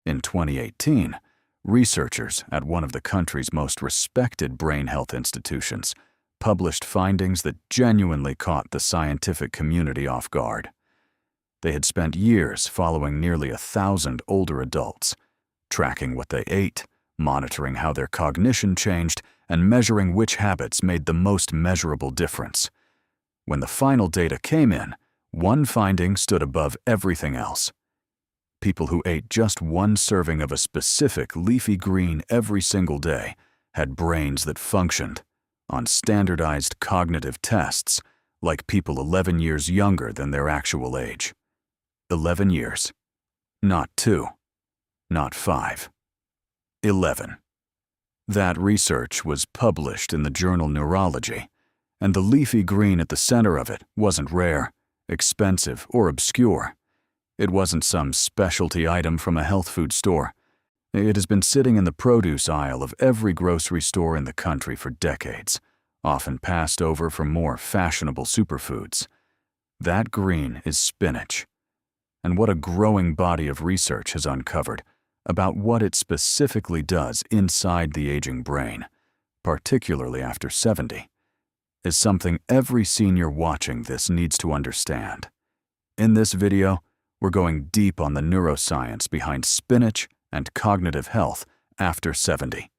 In 2018, researchers at one of the country's most respected brain health institutions published findings that genuinely caught the scientific community off guard. They had spent years following nearly 1,000 older adults, tracking what they ate, monitoring how their cognition changed, and measuring which habits made the most measurable difference. When the final data came in, one finding stood above everything else. People who ate just one serving of a specific leafy green every single day had brains that functioned on standardized cognitive tests like people 11 years younger than their actual age. 11 years. Not 2. Not 5. 11. That research was published in the journal Neurology, and the leafy green at the center of it wasn't rare, expensive, or obscure. It wasn't some specialty item from a health food store. It has been sitting in the produce aisle of every grocery store in the country for decades, often passed over for more fashionable superfoods. That green is spinach. And what a growing body of research has uncovered about what it specifically does inside the aging brain, particularly after 70, is something every senior watching this needs to understand. In this video, we're going deep on the neuroscience behind spinach and cognitive health after 70.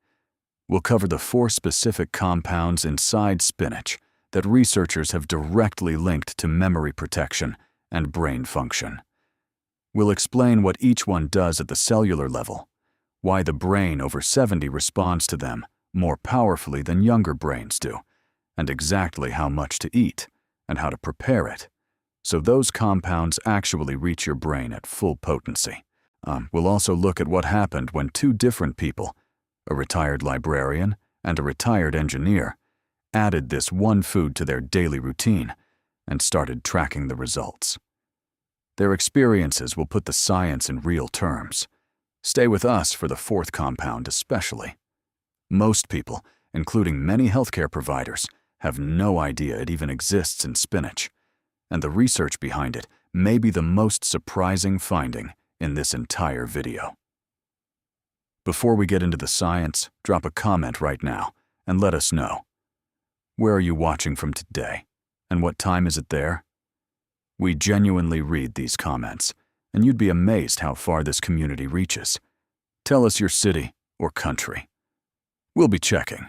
We'll cover the 4 specific compounds inside spinach that researchers have directly linked to memory protection and brain function. We'll explain what each one does at the cellular level, why the brain over 70 responds to them more powerfully than younger brains do, and exactly how much to eat and how to prepare it, so those compounds actually reach your brain at full potency. We'll also look at what happened when 2 different people, a retired librarian and a retired engineer, added this one food to their daily routine and started tracking the results. Their experiences will put the science in real terms. Stay with us for the 4th compound especially. Most people, including many healthcare providers, have no idea it even exists in spinach, and the research behind it may be the most surprising finding in this entire video. Before we get into the science, drop a comment right now and let us know. Where are you watching from today, and what time is it there? We genuinely read these comments, and you'd be amazed how far this community reaches. Tell us your city or country. We'll be checking.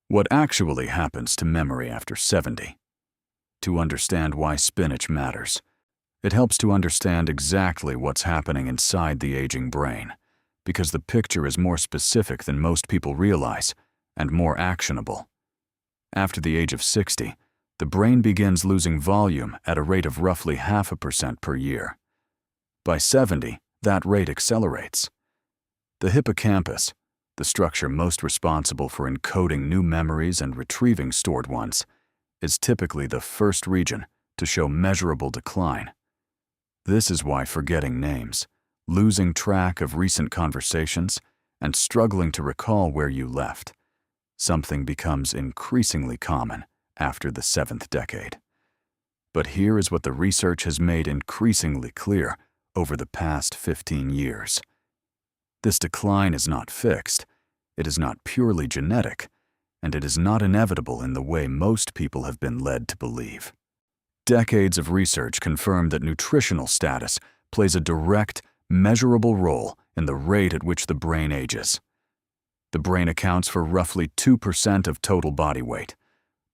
What actually happens to memory after 70? To understand why spinach matters, it helps to understand exactly what's happening inside the aging brain, because the picture is more specific than most people realize and more actionable. After the age of 60, the brain begins losing volume at a rate of roughly 0.5% per year. By 70, that rate accelerates. The hippocampus, the structure most responsible for encoding new memories and retrieving stored ones, is typically the first region to show measurable decline. This is why forgetting names, losing track of recent conversations, and struggling to recall where you left, something becomes increasingly common after the 7th decade. But here is what the research has made increasingly clear over the past 15 years. This decline is not fixed, it is not purely genetic, and it is not inevitable in the way most people have been led to believe. Decades of research confirm that nutritional status plays a direct, measurable role in the rate at which the brain ages. The brain accounts for roughly 2% of total body weight,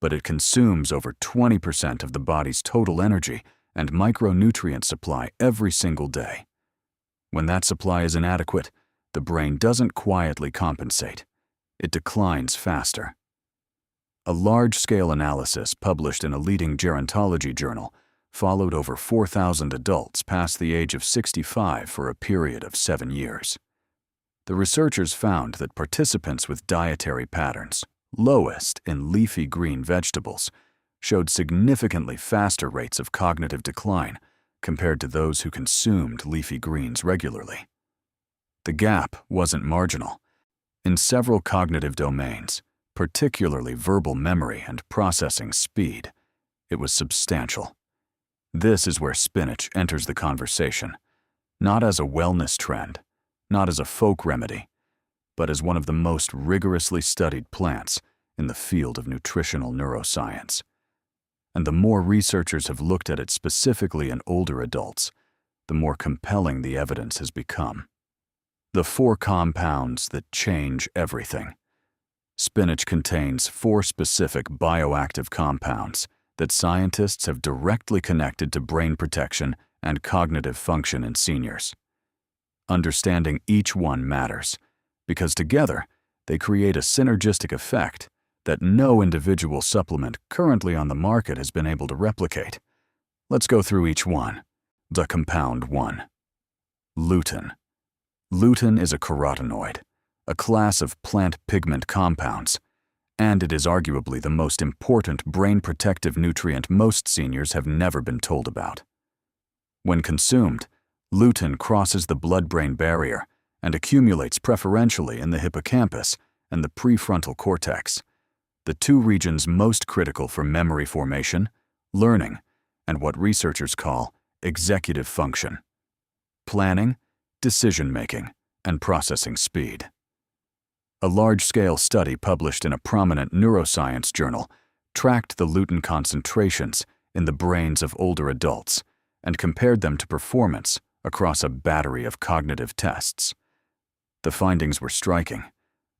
but it consumes over 20% of the body's total energy and micronutrient supply every single day. When that supply is inadequate, the brain doesn't quietly compensate. It declines faster. A large-scale analysis published in a leading gerontology journal followed over 4,000 adults past the age of 65 for a period of 7 years. The researchers found that participants with dietary patterns lowest in leafy green vegetables showed significantly faster rates of cognitive decline compared to those who consumed leafy greens regularly. The gap wasn't marginal. In several cognitive domains, particularly verbal memory and processing speed, it was substantial. This is where spinach enters the conversation, not as a wellness trend, not as a folk remedy, but as one of the most rigorously studied plants in the field of nutritional neuroscience. And the more researchers have looked at it specifically in older adults, the more compelling the evidence has become. The 4 compounds that change everything. Spinach contains 4 specific bioactive compounds that scientists have directly connected to brain protection and cognitive function in seniors. Understanding each one matters, because together they create a synergistic effect that no individual supplement currently on the market has been able to replicate. Let's go through each one. The compound 1. Lutein. Lutein is a carotenoid, a class of plant pigment compounds, and it is arguably the most important brain protective nutrient most seniors have never been told about. When consumed, lutein crosses the blood-brain barrier and accumulates preferentially in the hippocampus and the prefrontal cortex, the 2 regions most critical for memory formation, learning, and what researchers call executive function, planning, decision-making, and processing speed. A large-scale study published in a prominent neuroscience journal tracked the lutein concentrations in the brains of older adults and compared them to performance across a battery of cognitive tests. The findings were striking.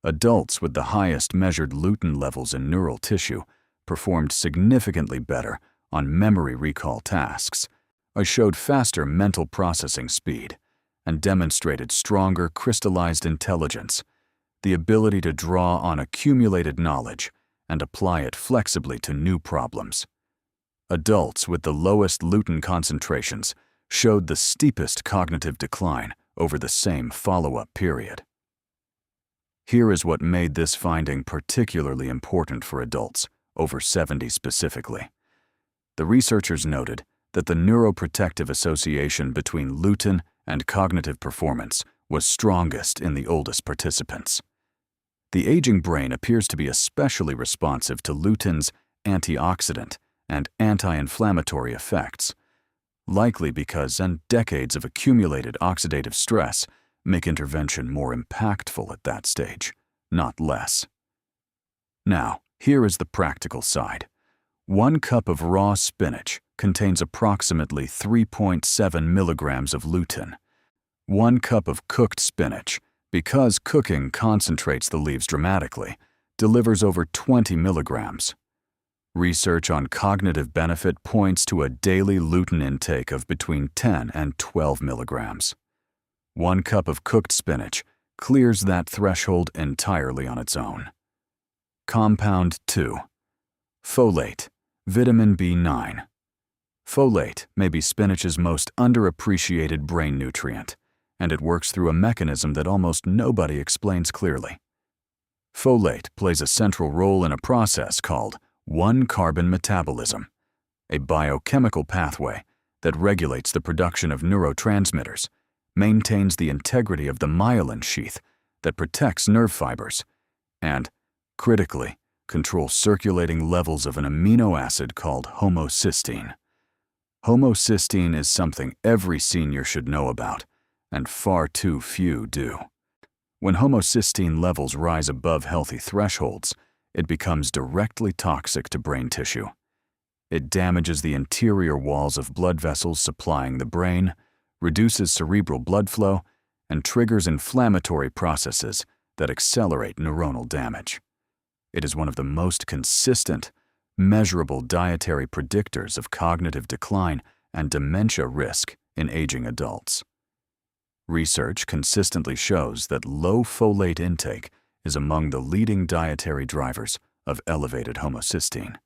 Adults with the highest measured lutein levels in neural tissue performed significantly better on memory recall tasks, showed faster mental processing speed, and demonstrated stronger crystallized intelligence, the ability to draw on accumulated knowledge and apply it flexibly to new problems. Adults with the lowest lutein concentrations showed the steepest cognitive decline over the same follow-up period. Here is what made this finding particularly important for adults, over 70 specifically. The researchers noted that the neuroprotective association between lutein and cognitive performance was strongest in the oldest participants. The aging brain appears to be especially responsive to lutein's antioxidant and anti-inflammatory effects, likely because decades of accumulated oxidative stress make intervention more impactful at that stage, not less. Now, here is the practical side. 1 cup of raw spinach contains approximately 3.7 milligrams of lutein. 1 cup of cooked spinach, because cooking concentrates the leaves dramatically, delivers over 20 milligrams. Research on cognitive benefit points to a daily lutein intake of between 10 and 12 milligrams. 1 cup of cooked spinach clears that threshold entirely on its own. Compound 2. Folate, vitamin B9. Folate may be spinach's most underappreciated brain nutrient, and it works through a mechanism that almost nobody explains clearly. Folate plays a central role in a process called 1-carbon metabolism, a biochemical pathway that regulates the production of neurotransmitters, maintains the integrity of the myelin sheath that protects nerve fibers, and, critically, controls circulating levels of an amino acid called homocysteine. Homocysteine is something every senior should know about, and far too few do. When homocysteine levels rise above healthy thresholds, it becomes directly toxic to brain tissue. It damages the interior walls of blood vessels supplying the brain, reduces cerebral blood flow, and triggers inflammatory processes that accelerate neuronal damage. It is one of the most consistent, measurable dietary predictors of cognitive decline and dementia risk in aging adults. Research consistently shows that low folate intake is among the leading dietary drivers of elevated homocysteine,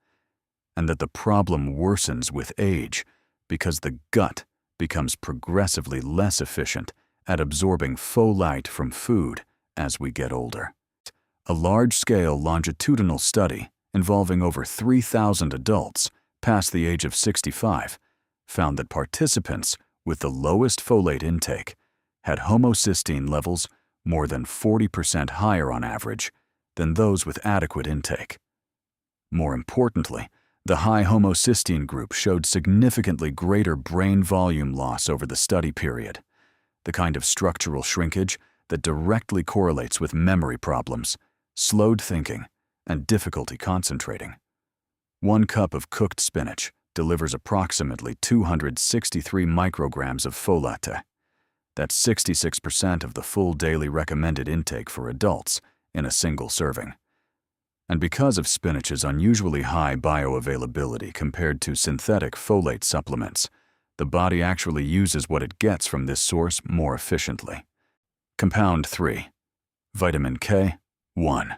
and that the problem worsens with age because the gut becomes progressively less efficient at absorbing folate from food as we get older. A large-scale longitudinal study involving over 3,000 adults past the age of 65 found that participants with the lowest folate intake had homocysteine levels more than 40% higher on average than those with adequate intake. More importantly, the high homocysteine group showed significantly greater brain volume loss over the study period, the kind of structural shrinkage that directly correlates with memory problems, slowed thinking, and difficulty concentrating. 1 cup of cooked spinach delivers approximately 263 micrograms of folate. That's 66% of the full daily recommended intake for adults in a single serving. And because of spinach's unusually high bioavailability compared to synthetic folate supplements, the body actually uses what it gets from this source more efficiently. Compound 3. Vitamin K, 1.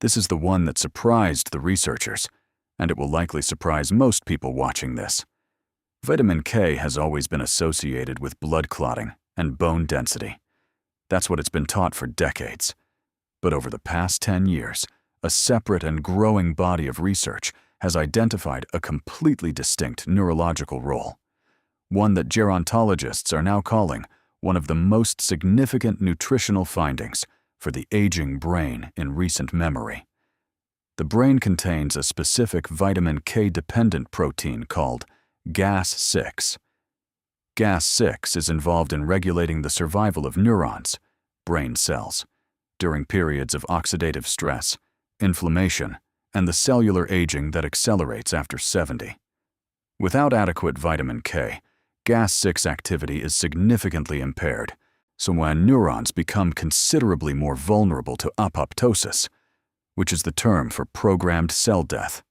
This is the one that surprised the researchers, and it will likely surprise most people watching this. Vitamin K has always been associated with blood clotting and bone density. That's what it's been taught for decades. But over the past 10 years, a separate and growing body of research has identified a completely distinct neurological role, one that gerontologists are now calling one of the most significant nutritional findings for the aging brain in recent memory. The brain contains a specific vitamin K-dependent protein called GAS6. GAS6 is involved in regulating the survival of neurons, brain cells, during periods of oxidative stress, inflammation, and the cellular aging that accelerates after 70. Without adequate vitamin K, GAS6 activity is significantly impaired, so when neurons become considerably more vulnerable to apoptosis, which is the term for programmed cell death.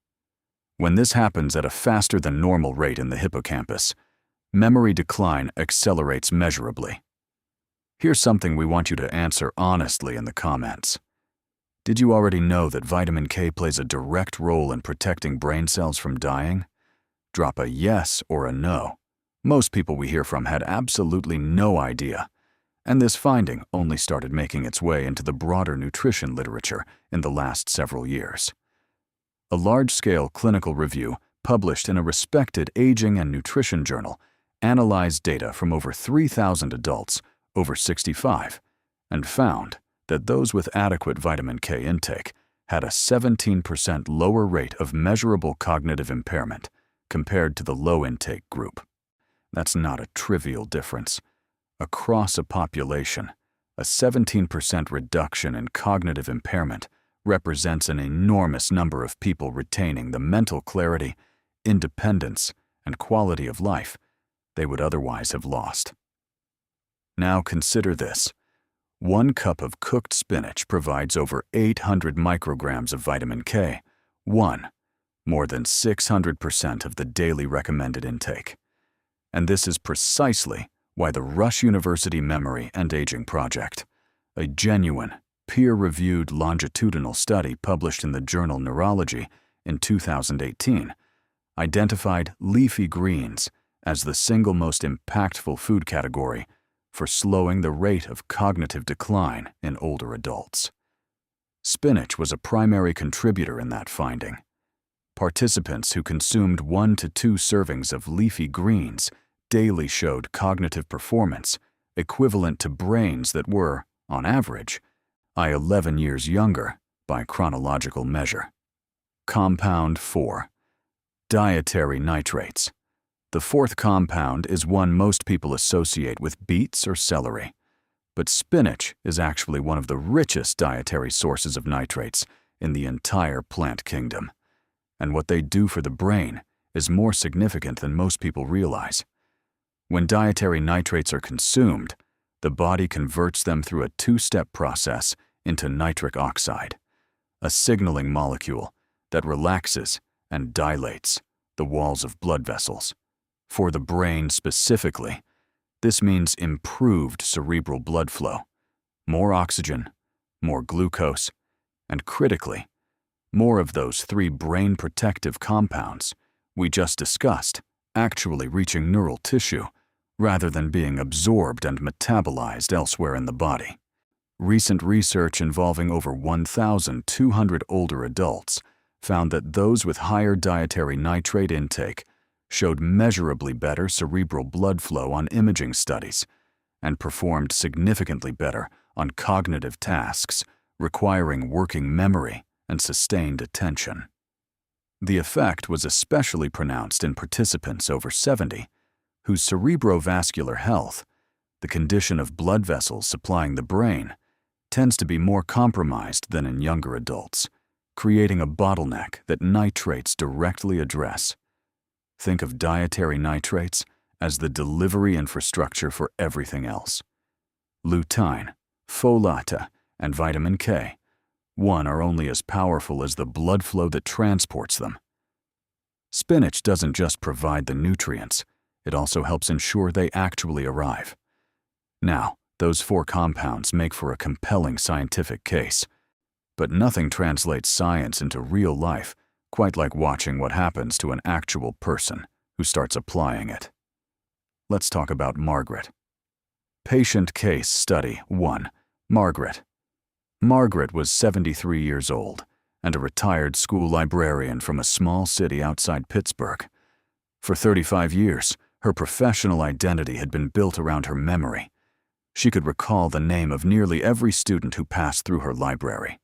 When this happens at a faster than normal rate in the hippocampus, memory decline accelerates measurably. Here's something we want you to answer honestly in the comments. Did you already know that vitamin K plays a direct role in protecting brain cells from dying? Drop a yes or a no. Most people we hear from had absolutely no idea, and this finding only started making its way into the broader nutrition literature in the last several years. A large-scale clinical review published in a respected aging and nutrition journal analyzed data from over 3,000 adults over 65 and found that those with adequate vitamin K intake had a 17% lower rate of measurable cognitive impairment compared to the low-intake group. That's not a trivial difference. Across a population, a 17% reduction in cognitive impairment represents an enormous number of people retaining the mental clarity, independence, and quality of life they would otherwise have lost. Now consider this. 1 cup of cooked spinach provides over 800 micrograms of vitamin K, 1, more than 600% of the daily recommended intake. And this is precisely why the Rush University Memory and Aging Project, a genuine, peer-reviewed longitudinal study published in the journal Neurology in 2018, identified leafy greens as the single most impactful food category for slowing the rate of cognitive decline in older adults. Spinach was a primary contributor in that finding. Participants who consumed 1 to 2 servings of leafy greens daily showed cognitive performance equivalent to brains that were, on average, 11 years younger by chronological measure. Compound 4. Dietary nitrates. The fourth compound is one most people associate with beets or celery, but spinach is actually one of the richest dietary sources of nitrates in the entire plant kingdom, and what they do for the brain is more significant than most people realize. When dietary nitrates are consumed, the body converts them through a 2-step process into nitric oxide, a signaling molecule that relaxes and dilates the walls of blood vessels. For the brain specifically, this means improved cerebral blood flow, more oxygen, more glucose, and critically, more of those 3 brain protective compounds we just discussed actually reaching neural tissue rather than being absorbed and metabolized elsewhere in the body. Recent research involving over 1,200 older adults found that those with higher dietary nitrate intake showed measurably better cerebral blood flow on imaging studies and performed significantly better on cognitive tasks requiring working memory and sustained attention. The effect was especially pronounced in participants over 70 whose cerebrovascular health, the condition of blood vessels supplying the brain, tends to be more compromised than in younger adults, creating a bottleneck that nitrates directly address. Think of dietary nitrates as the delivery infrastructure for everything else. Lutein, folate, and vitamin K, one are only as powerful as the blood flow that transports them. Spinach doesn't just provide the nutrients, it also helps ensure they actually arrive. Now, those four compounds make for a compelling scientific case, but nothing translates science into real life quite like watching what happens to an actual person who starts applying it. Let's talk about Margaret. Patient Case Study 1. Margaret. Margaret was 73 years old and a retired school librarian from a small city outside Pittsburgh. For 35 years, her professional identity had been built around her memory. She could recall the name of nearly every student who passed through her library.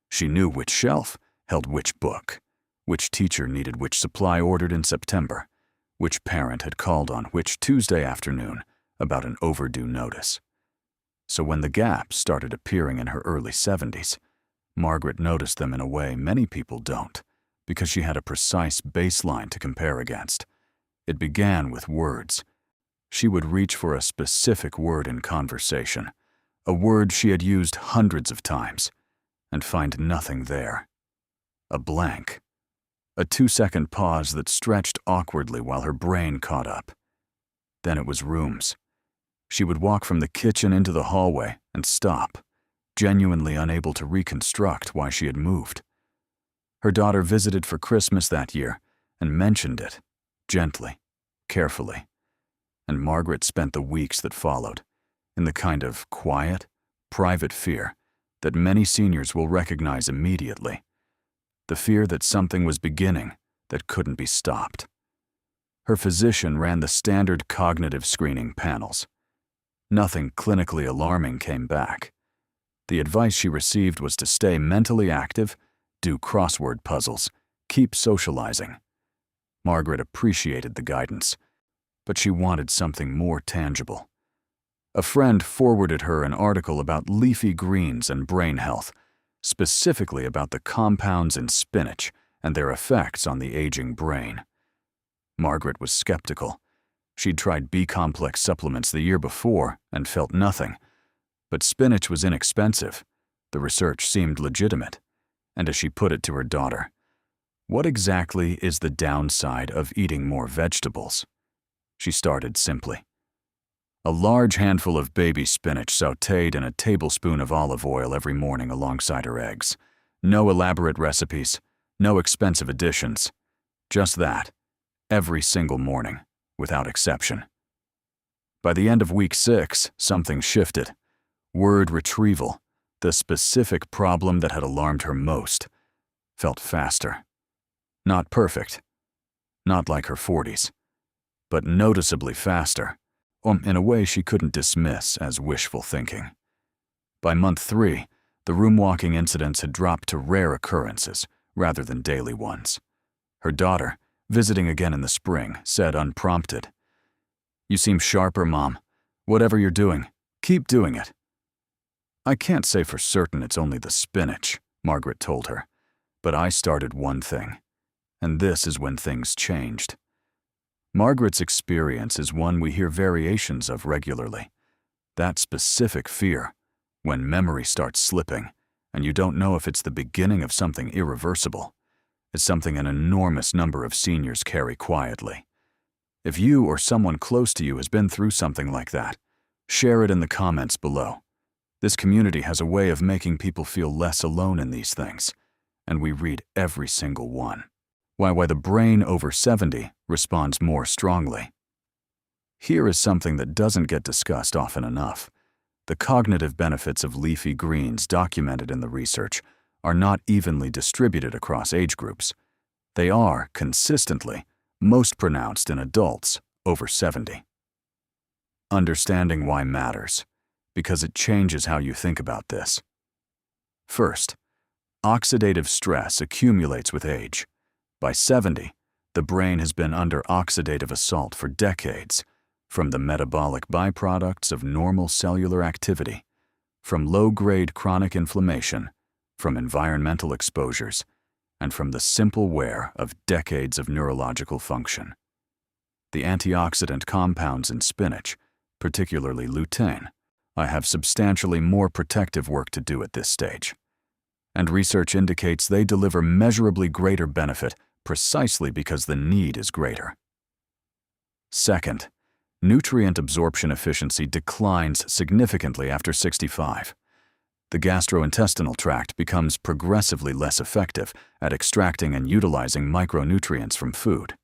She knew which shelf held which book, which teacher needed which supply ordered in September, which parent had called on which Tuesday afternoon about an overdue notice. So when the gaps started appearing in her early 70s, Margaret noticed them in a way many people don't, because she had a precise baseline to compare against. It began with words. She would reach for a specific word in conversation, a word she had used hundreds of times, and find nothing there. A blank. A 2-second pause that stretched awkwardly while her brain caught up. Then it was rooms. She would walk from the kitchen into the hallway and stop, genuinely unable to reconstruct why she had moved. Her daughter visited for Christmas that year and mentioned it, gently, carefully. And Margaret spent the weeks that followed in the kind of quiet, private fear that many seniors will recognize immediately. The fear that something was beginning that couldn't be stopped. Her physician ran the standard cognitive screening panels. Nothing clinically alarming came back. The advice she received was to stay mentally active, do crossword puzzles, keep socializing. Margaret appreciated the guidance, but she wanted something more tangible. A friend forwarded her an article about leafy greens and brain health, specifically about the compounds in spinach and their effects on the aging brain. Margaret was skeptical. She'd tried B-complex supplements the year before and felt nothing. But spinach was inexpensive. The research seemed legitimate. And as she put it to her daughter, "What exactly is the downside of eating more vegetables?" She started simply. A large handful of baby spinach sautéed in a tablespoon of olive oil every morning alongside her eggs. No elaborate recipes, no expensive additions. Just that, every single morning, without exception. By the end of week 6, something shifted. Word retrieval, the specific problem that had alarmed her most, felt faster. Not perfect, not like her 40s, but noticeably faster. In a way she couldn't dismiss as wishful thinking. By month 3, the room-walking incidents had dropped to rare occurrences rather than daily ones. Her daughter, visiting again in the spring, said unprompted, "You seem sharper, Mom. Whatever you're doing, keep doing it." "I can't say for certain it's only the spinach," Margaret told her, "but I started one thing, and this is when things changed." Margaret's experience is one we hear variations of regularly. That specific fear, when memory starts slipping, and you don't know if it's the beginning of something irreversible, is something an enormous number of seniors carry quietly. If you or someone close to you has been through something like that, share it in the comments below. This community has a way of making people feel less alone in these things, and we read every single one. Why the brain over 70 responds more strongly. Here is something that doesn't get discussed often enough. The cognitive benefits of leafy greens documented in the research are not evenly distributed across age groups. They are, consistently, most pronounced in adults over 70. Understanding why matters, because it changes how you think about this. First, oxidative stress accumulates with age. By 70, the brain has been under oxidative assault for decades. from the metabolic byproducts of normal cellular activity, from low-grade chronic inflammation, from environmental exposures, and from the simple wear of decades of neurological function. The antioxidant compounds in spinach, particularly lutein, I have substantially more protective work to do at this stage. And research indicates they deliver measurably greater benefit precisely because the need is greater. Second, nutrient absorption efficiency declines significantly after 65. The gastrointestinal tract becomes progressively less effective at extracting and utilizing micronutrients from food.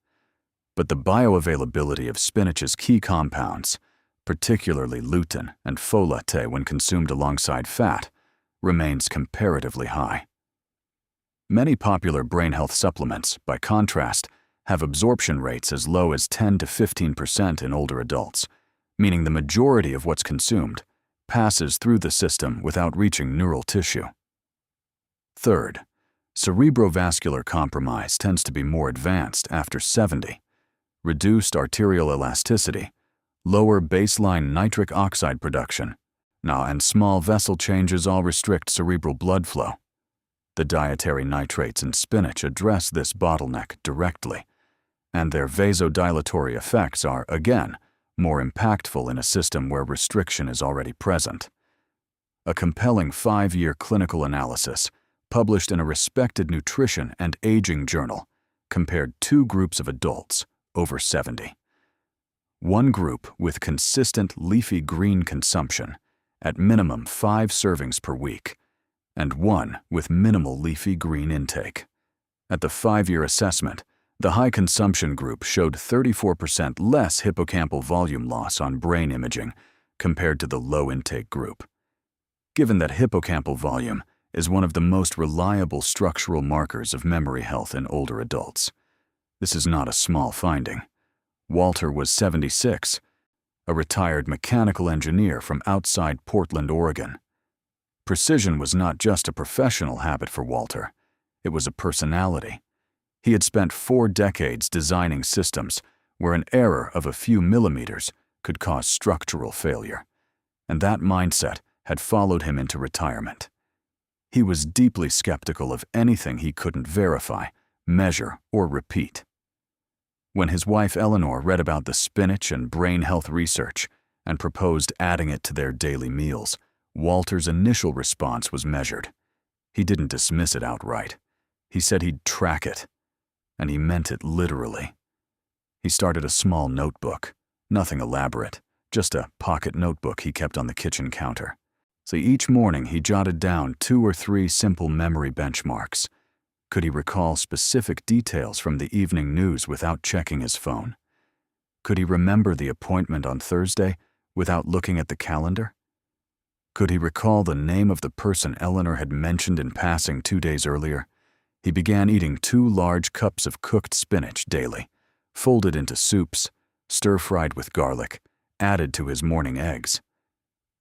But the bioavailability of spinach's key compounds, particularly lutein and folate when consumed alongside fat, remains comparatively high. Many popular brain health supplements, by contrast, have absorption rates as low as 10 to 15% in older adults, meaning the majority of what's consumed passes through the system without reaching neural tissue. Third, cerebrovascular compromise tends to be more advanced after 70. Reduced arterial elasticity, lower baseline nitric oxide production, and small vessel changes all restrict cerebral blood flow. The dietary nitrates in spinach address this bottleneck directly, and their vasodilatory effects are, again, more impactful in a system where restriction is already present. A compelling 5-year clinical analysis, published in a respected nutrition and aging journal, compared 2 groups of adults over 70. One group with consistent leafy green consumption, at minimum 5 servings per week, and one with minimal leafy green intake. At the 5-year assessment, the high consumption group showed 34% less hippocampal volume loss on brain imaging compared to the low intake group. Given that hippocampal volume is one of the most reliable structural markers of memory health in older adults, this is not a small finding. Walter was 76, a retired mechanical engineer from outside Portland, Oregon. Precision was not just a professional habit for Walter, it was a personality. He had spent 4 decades designing systems where an error of a few millimeters could cause structural failure, and that mindset had followed him into retirement. He was deeply skeptical of anything he couldn't verify, measure, or repeat. When his wife Eleanor read about the spinach and brain health research and proposed adding it to their daily meals, Walter's initial response was measured. He didn't dismiss it outright. He said he'd track it, and he meant it literally. He started a small notebook, nothing elaborate, just a pocket notebook he kept on the kitchen counter. So each morning he jotted down 2 or 3 simple memory benchmarks. Could he recall specific details from the evening news without checking his phone? Could he remember the appointment on Thursday without looking at the calendar? Could he recall the name of the person Eleanor had mentioned in passing 2 days earlier? He began eating 2 large cups of cooked spinach daily, folded into soups, stir-fried with garlic, added to his morning eggs.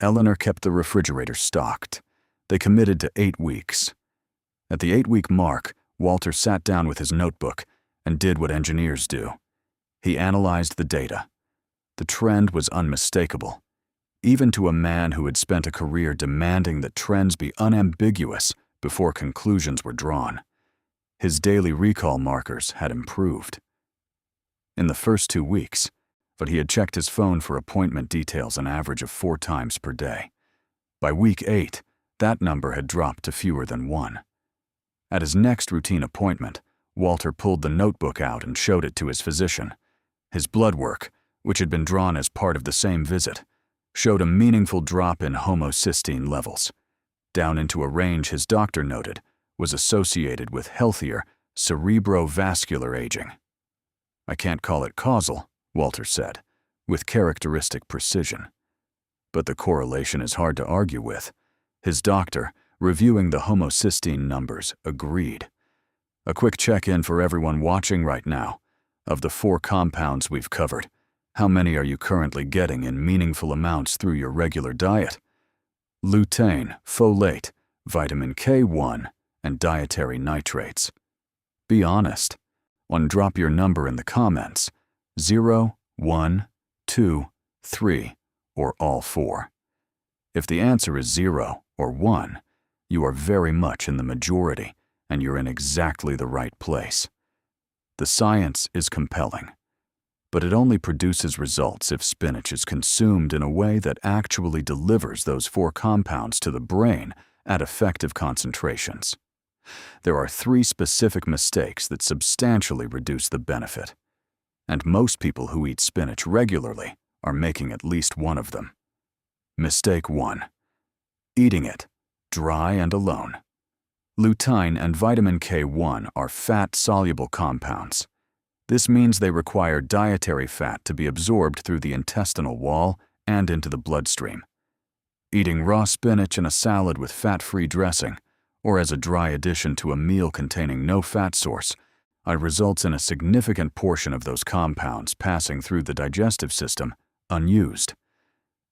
Eleanor kept the refrigerator stocked. They committed to 8 weeks. At the 8-week mark, Walter sat down with his notebook and did what engineers do. He analyzed the data. The trend was unmistakable. Even to a man who had spent a career demanding that trends be unambiguous before conclusions were drawn, his daily recall markers had improved. In the first 2 weeks, but he had checked his phone for appointment details an average of 4 times per day. By week 8, that number had dropped to fewer than 1. At his next routine appointment, Walter pulled the notebook out and showed it to his physician. His blood work, which had been drawn as part of the same visit, showed a meaningful drop in homocysteine levels, down into a range his doctor noted was associated with healthier cerebrovascular aging. "I can't call it causal," Walter said, with characteristic precision. But the correlation is hard to argue with. His doctor, reviewing the homocysteine numbers, agreed. A quick check-in for everyone watching right now. Of the 4 compounds we've covered, how many are you currently getting in meaningful amounts through your regular diet? Lutein, folate, vitamin K1, and dietary nitrates. Be honest. Drop your number in the comments. 0, 1, 2, 3, or all 4? If the answer is 0 or 1, you are very much in the majority, and you're in exactly the right place. The science is compelling, but it only produces results if spinach is consumed in a way that actually delivers those 4 compounds to the brain at effective concentrations. There are 3 specific mistakes that substantially reduce the benefit, and most people who eat spinach regularly are making at least one of them. Mistake 1. Eating it dry and alone. Lutein and vitamin K1 are fat-soluble compounds. This means they require dietary fat to be absorbed through the intestinal wall and into the bloodstream. Eating raw spinach in a salad with fat-free dressing, or as a dry addition to a meal containing no fat source, results in a significant portion of those compounds passing through the digestive system unused.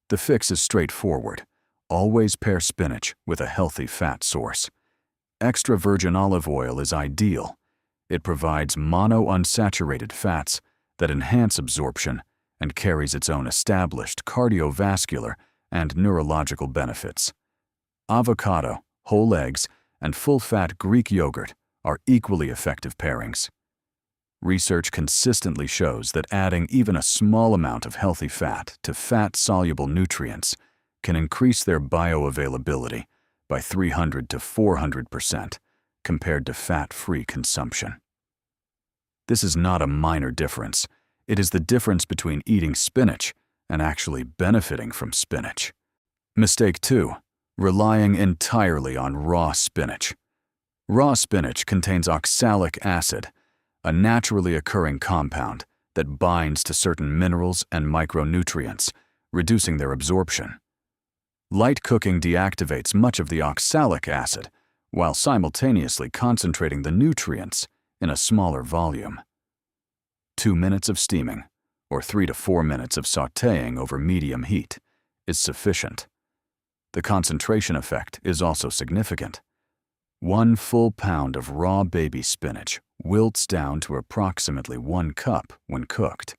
The fix is straightforward. Always pair spinach with a healthy fat source. Extra virgin olive oil is ideal. It provides monounsaturated fats that enhance absorption and carries its own established cardiovascular and neurological benefits. Avocado, whole eggs, and full-fat Greek yogurt are equally effective pairings. Research consistently shows that adding even a small amount of healthy fat to fat-soluble nutrients can increase their bioavailability by 300 to 400% compared to fat-free consumption. This is not a minor difference. It is the difference between eating spinach and actually benefiting from spinach. Mistake 2. Relying entirely on raw spinach. Raw spinach contains oxalic acid, a naturally occurring compound that binds to certain minerals and micronutrients, reducing their absorption. Light cooking deactivates much of the oxalic acid, while simultaneously concentrating the nutrients in a smaller volume. 2 minutes of steaming, or 3 to 4 minutes of sautéing over medium heat, is sufficient. The concentration effect is also significant. 1 full pound of raw baby spinach wilts down to approximately 1 cup when cooked.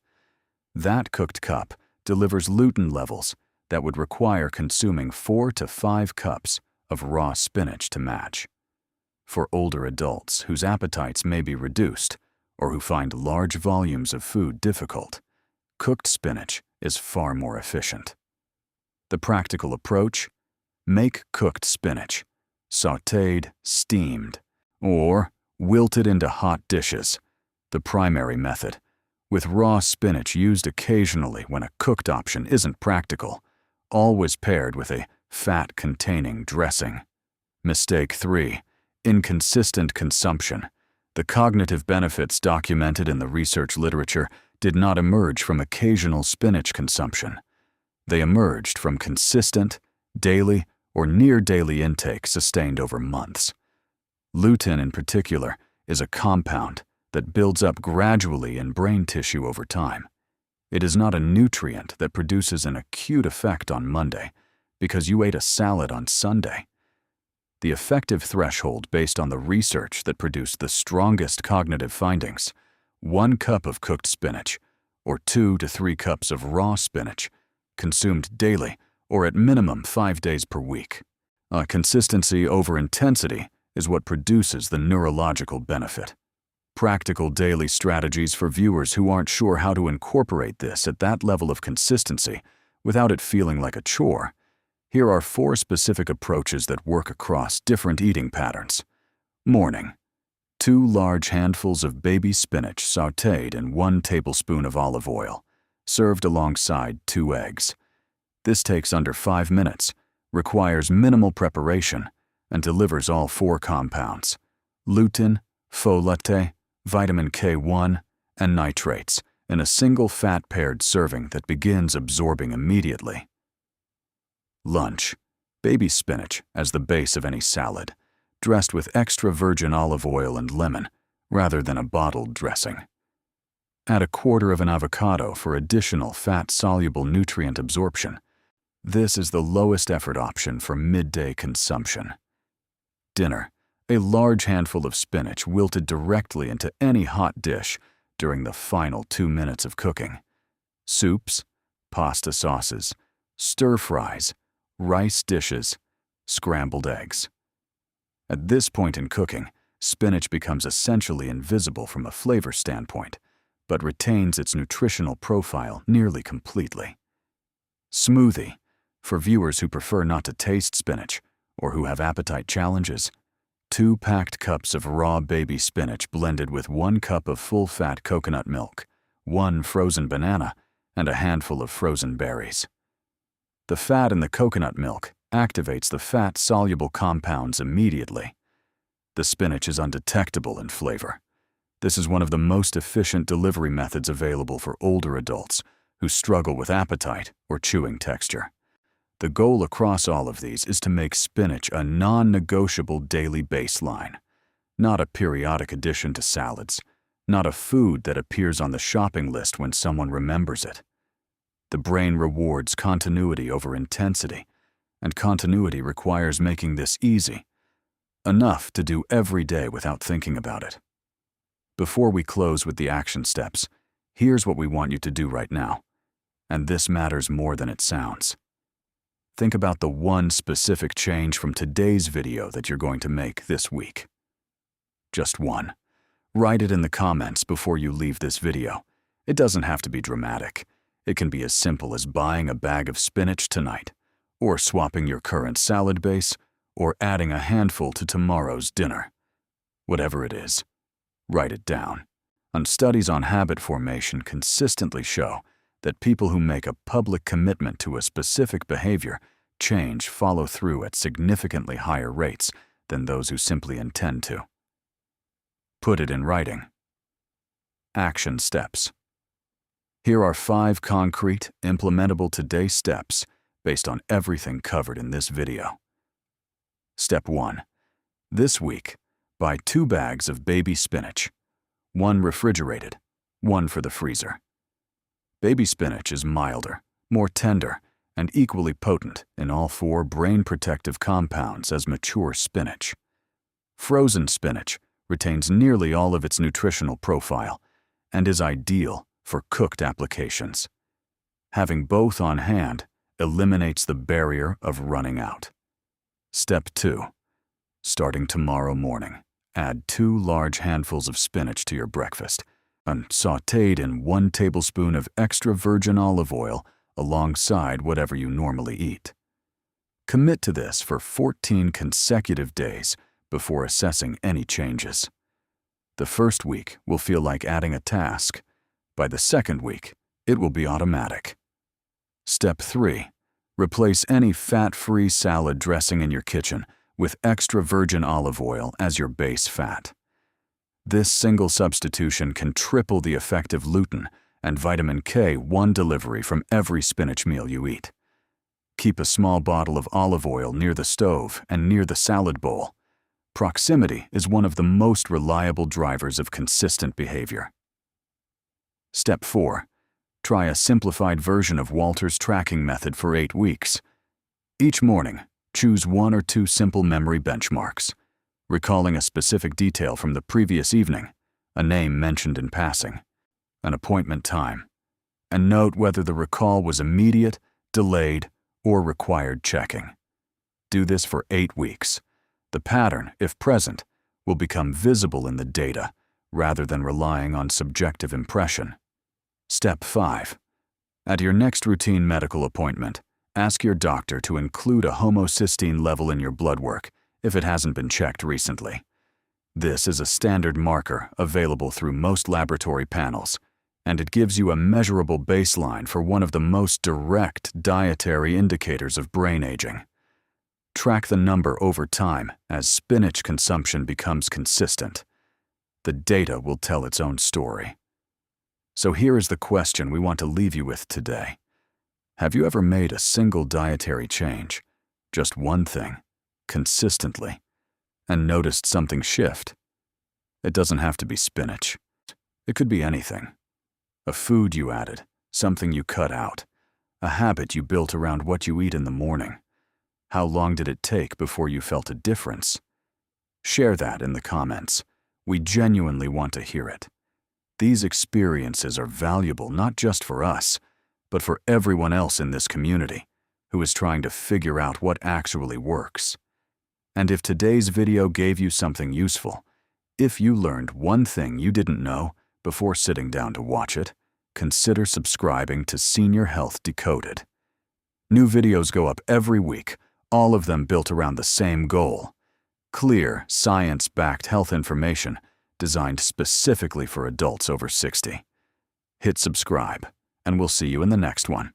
That cooked cup delivers lutein levels that would require consuming 4 to 5 cups of raw spinach to match. For older adults whose appetites may be reduced or who find large volumes of food difficult, cooked spinach is far more efficient. The practical approach? Make cooked spinach, sautéed, steamed, or wilted into hot dishes, the primary method, with raw spinach used occasionally when a cooked option isn't practical, always paired with a fat-containing dressing. Mistake 3. Inconsistent consumption. The cognitive benefits documented in the research literature did not emerge from occasional spinach consumption. They emerged from consistent, daily, or near-daily intake sustained over months. Lutein, in particular, is a compound that builds up gradually in brain tissue over time. It is not a nutrient that produces an acute effect on Monday because you ate a salad on Sunday. The effective threshold based on the research that produced the strongest cognitive findings, 1 cup of cooked spinach, or 2 to 3 cups of raw spinach, consumed daily or at minimum 5 days per week. Consistency over intensity is what produces the neurological benefit. Practical daily strategies for viewers who aren't sure how to incorporate this at that level of consistency without it feeling like a chore. Here are 4 specific approaches that work across different eating patterns. Morning. 2 large handfuls of baby spinach sautéed in 1 tablespoon of olive oil, served alongside 2 eggs. This takes under 5 minutes, requires minimal preparation, and delivers all 4 compounds: lutein, folate, vitamin K1, and nitrates in a single fat-paired serving that begins absorbing immediately. Lunch. Baby spinach as the base of any salad, dressed with extra virgin olive oil and lemon, rather than a bottled dressing. Add 1/4 of an avocado for additional fat-soluble nutrient absorption. This is the lowest effort option for midday consumption. Dinner. A large handful of spinach wilted directly into any hot dish during the final 2 minutes of cooking. Soups. pasta sauces, stir fries, rice dishes, scrambled eggs. At this point in cooking, spinach becomes essentially invisible from a flavor standpoint, but retains its nutritional profile nearly completely. Smoothie, for viewers who prefer not to taste spinach or who have appetite challenges. 2 packed cups of raw baby spinach blended with 1 cup of full-fat coconut milk, 1 frozen banana, and a handful of frozen berries. The fat in the coconut milk activates the fat-soluble compounds immediately. The spinach is undetectable in flavor. This is one of the most efficient delivery methods available for older adults who struggle with appetite or chewing texture. The goal across all of these is to make spinach a non-negotiable daily baseline, not a periodic addition to salads, not a food that appears on the shopping list when someone remembers it. The brain rewards continuity over intensity, and continuity requires making this easy, enough to do every day without thinking about it. Before we close with the action steps, here's what we want you to do right now, and this matters more than it sounds. Think about the one specific change from today's video that you're going to make this week. Just one. Write it in the comments before you leave this video. It doesn't have to be dramatic. It can be as simple as buying a bag of spinach tonight, or swapping your current salad base, or adding a handful to tomorrow's dinner. Whatever it is, write it down. And studies on habit formation consistently show that people who make a public commitment to a specific behavior change follow through at significantly higher rates than those who simply intend to. Put it in writing. Action steps. Here are 5 concrete, implementable today steps based on everything covered in this video. Step 1. This week, buy 2 bags of baby spinach, 1 refrigerated, 1 for the freezer. Baby spinach is milder, more tender, and equally potent in all 4 brain-protective compounds as mature spinach. Frozen spinach retains nearly all of its nutritional profile and is ideal for cooked applications. Having both on hand eliminates the barrier of running out. Step 2. Starting tomorrow morning, add 2 large handfuls of spinach to your breakfast, and sautéed in 1 tablespoon of extra virgin olive oil alongside whatever you normally eat. Commit to this for 14 consecutive days before assessing any changes. The first week will feel like adding a task. By the second week, it will be automatic. Step 3. Replace any fat-free salad dressing in your kitchen with extra virgin olive oil as your base fat. This single substitution can triple the effective lutein and vitamin K1 delivery from every spinach meal you eat. Keep a small bottle of olive oil near the stove and near the salad bowl. Proximity is one of the most reliable drivers of consistent behavior. Step 4. Try a simplified version of Walter's tracking method for 8 weeks. Each morning, choose 1 or 2 simple memory benchmarks, recalling a specific detail from the previous evening, a name mentioned in passing, an appointment time, and note whether the recall was immediate, delayed, or required checking. Do this for 8 weeks. The pattern, if present, will become visible in the data rather than relying on subjective impression. Step 5. At your next routine medical appointment, ask your doctor to include a homocysteine level in your blood work if it hasn't been checked recently. This is a standard marker available through most laboratory panels, and it gives you a measurable baseline for one of the most direct dietary indicators of brain aging. Track the number over time as spinach consumption becomes consistent. The data will tell its own story. So here is the question we want to leave you with today. Have you ever made a single dietary change, just one thing, consistently, and noticed something shift? It doesn't have to be spinach. It could be anything. A food you added, something you cut out, a habit you built around what you eat in the morning. How long did it take before you felt a difference? Share that in the comments. We genuinely want to hear it. These experiences are valuable not just for us, but for everyone else in this community who is trying to figure out what actually works. And if today's video gave you something useful, if you learned one thing you didn't know before sitting down to watch it, consider subscribing to Senior Health Decoded. New videos go up every week, all of them built around the same goal: clear, science-backed health information designed specifically for adults over 60. Hit subscribe, and we'll see you in the next one.